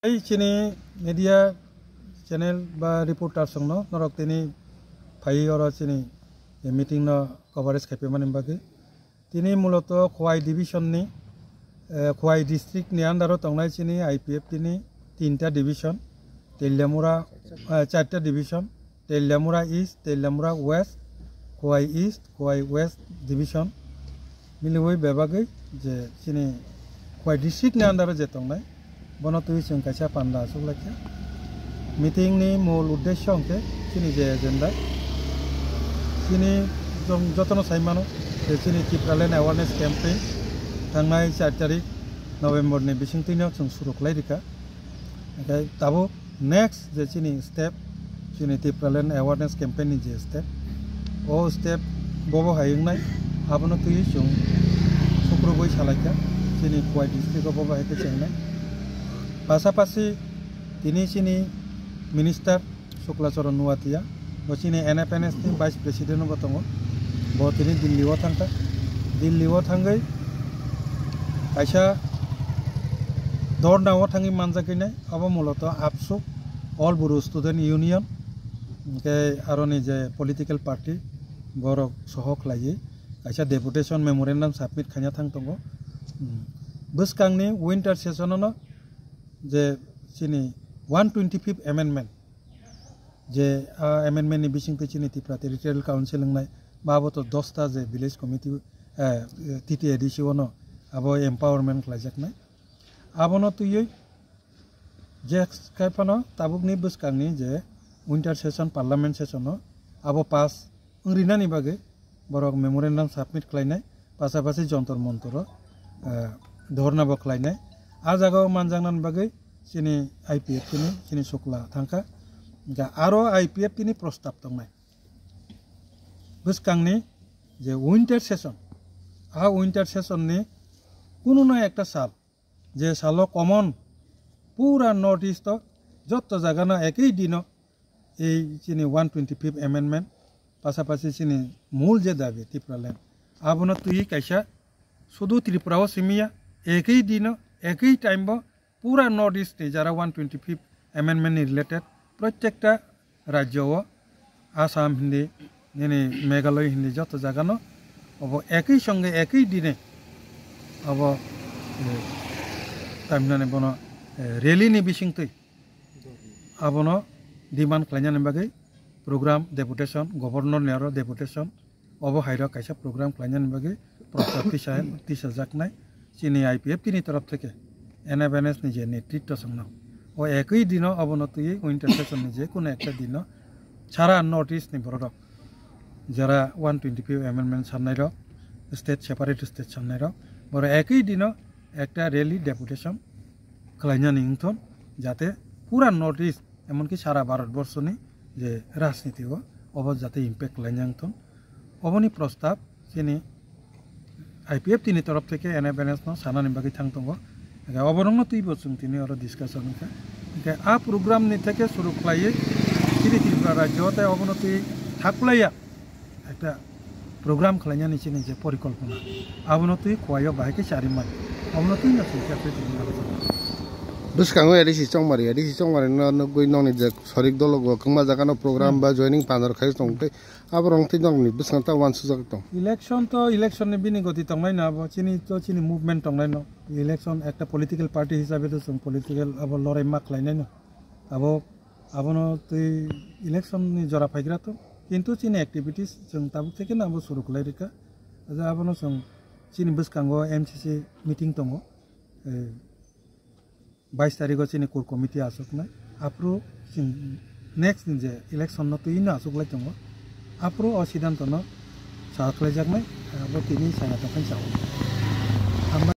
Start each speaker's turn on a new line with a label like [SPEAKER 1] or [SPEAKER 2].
[SPEAKER 1] এই চিনি media channel বা রিপোর্টার সংনো নরক তিনি ফাই অর চিনি মিটিং ন কভারেজ খাইপে মানে বাকি তিনি মূলত খোয়াই ডিভিশন নি খোয়াই ডিস্ট্রিক্ট নি আন্ডারও তংনাই চিনি আইপিএফ তিনি 3টা ডিভিশন তেলিয়ামুরা 4টা division Teliamura east Teliamura west Khowai east Khowai west division মিলিবই বেবাগৈ যে চিনি খোয়াই ডিস্ট্রিক্ট নি আন্ডারও যে তংনাই বনো তুই जों কাইসা পান্ডা আসুকলাকে মিটিং নি মূল উদ্দেশ্য অংকে চিনি যে এজেন্ডা চিনি যতন সাইমানো চিনি টিप्रालेण्ड अवेयरनेस कैम्पेन थांनाय 4 तारिख नवेम्बर नि बिसिंतिनो जों सुरु खालायरिखा ओमफ्राय दाबो नेक्स्ट जे चिनि स्टेप चिनि टिप्रालेण्ड अवेयरनेस कैम्पेन नि जे स्टेप ओ स्टेप बबो हायंनाय आबनो तुय जों सुक्रुबै सालायखा चिनि खवाय डिस्ट्रिक्ट बबो हायके चेंनाय पासापासी তিনি চিনি मिनिस्टार शुक्लाचरण नुवातिया बचिनी एनएफएनएस नि वाइस प्रेसिडेंट बतंग ब তিনি दिल्लीआव थांखा दिल्लीआव थांगै आइसा दरनाव थांगै मानजाकैनाय अब मूलत आबसु ऑल बरो स्टूडेंट यूनियन के आरोनि जे पॉलिटिकल पार्टी बरक सहक लायै आइसा डेपुटेशन मेमोरेंडम सबमिट खायना थांतंगो बसकांनि विंटर सेशननो जे चिनी 125th अमेंडमेंट जे अमेंडमेंट नि बिसिंग चिनी त्रिपुरा टेरिटोरियल काउंसिल नाय बाबो तो 10टा जे विलेज कमिटी टीटी एडिशन अब एम्पावरमेंट खालायजाकनाय आबनो तुयै जे खायफानो ताबुकनि बसकांनि जे विंटर सेशन पार्लियामेंट सेशन अब पास ओरिनानि बागै बरक मेमोरेंडम सबमिट खालायनाय पासापासि जंतर मंतर धरनाबो खालायनाय आ जागाव मानजांनान बागै चिनी आईपीएफ चिनी शुक्ला थांखा आरो आईपीएफ तिनी प्रस्ताव दंनाय बसकांनि जे विंटर सेशन आ विंटर सेशन नि कुनो ना एकटा साल जे सालो कमन पूरा नॉर्थ ईस्ट जत जागाना एकई दिनो ए चिनी 125th अमेंडमेंट पासापासि चिनी मूल जे दाबी टिप्रालेण्ड आबनो तुई काइसा शुधु त्रिपुराओ सिमिया एकई दिनो एकई टाइम पूरा नॉर्थ ईस्ट जरा 125th अमेंडमेंट रिलेटेड प्रत्येकटा राज्य आसाम हिंदी यानी मेघालय हिंदी जो जगह अब एक ही संगे एक ही दिन अब तमिलनाडु बनो रैली नि बिसिंगतै आबनो डिमांड खालायनानै बागै प्रोग्राम डेपुटेशन गवर्नर नेरो डेपुटेशन अब हाइरा काइसा प्रोग्राम खालायनानै बागै प्रस्ताव तिसाजाकनाय चिनी आईपीएफ तिनी तरफ थेके एनएफएनएस नि जे नेतृत्व संग ओ एक ही दिन अवनतुई विंटर सेशन नि जे कोनो एकटा दिन सारा नॉर्थ ईस्ट नि बरक जरा 125th अमेंडमेंट साननाय र स्टेट सेपारेट स्टेट साननाय र बर एक ही दिन एकटा रैली डेपुटेशन खालायनानै इंथन जाते पूरा नॉर्थ ईस्ट एमनकि सारा भारतवर्ष नि जे राजनीति अब जाते इम्पैक्ट खालायनांथन अबनि प्रस्ताव जेनि आईपीएफ तिनी तरफ थेके एनएफएनएस न सानानि बागै थांतंगो अबरंग तुई बसुं तिनी और डिस्कशन का आ प्रोग्राम नि थेके शुरू खालायै चिनी त्रिपुरा राज्यते अबनो तुई थाकलाया एकटा प्रोग्राम खालायनानै चिनी जे परिकल्पना अबनो तुई खवायो बाहायके सारिमान अबनो तुई न सुइखाफे तिनी
[SPEAKER 2] बसकांगो एडिसि चंगमारि न गय नंनि जे सरिक दलग खंमा जागानो प्रोग्राम बा जॉइनिंग पानर खाय दंते आबरंग ति नंनि बसकांता वानसु जाग दं
[SPEAKER 1] इलेक्शन तो इलेक्शन नि बिनि गति तंनाय ना चिनी मुभमेंट तंनाय न इलेक्शन एक पॉलिटिकल पार्टी हिसाब से जों पॉलिटिकल अब लड़ाई मा खालायनाय न आबनो तुई इलेक्शन नि जरा फायग्रा तो किन्तु चिनी एक्टिविटीज जों ताबुक थेके ना अब सुरु खालायरिका आबनो जों चिनी बसकांगो एमसीसी मीटिंग दङ 22 तारिख चिनी कोर कमिटी आसुकनाय आप्रो नेक्स्ट जे इलेक्शन न तुई न आसुकलाय दङ आप्रो अ सिद्धांत न साख्लायजाकनाय अब तिनी साना तखन साव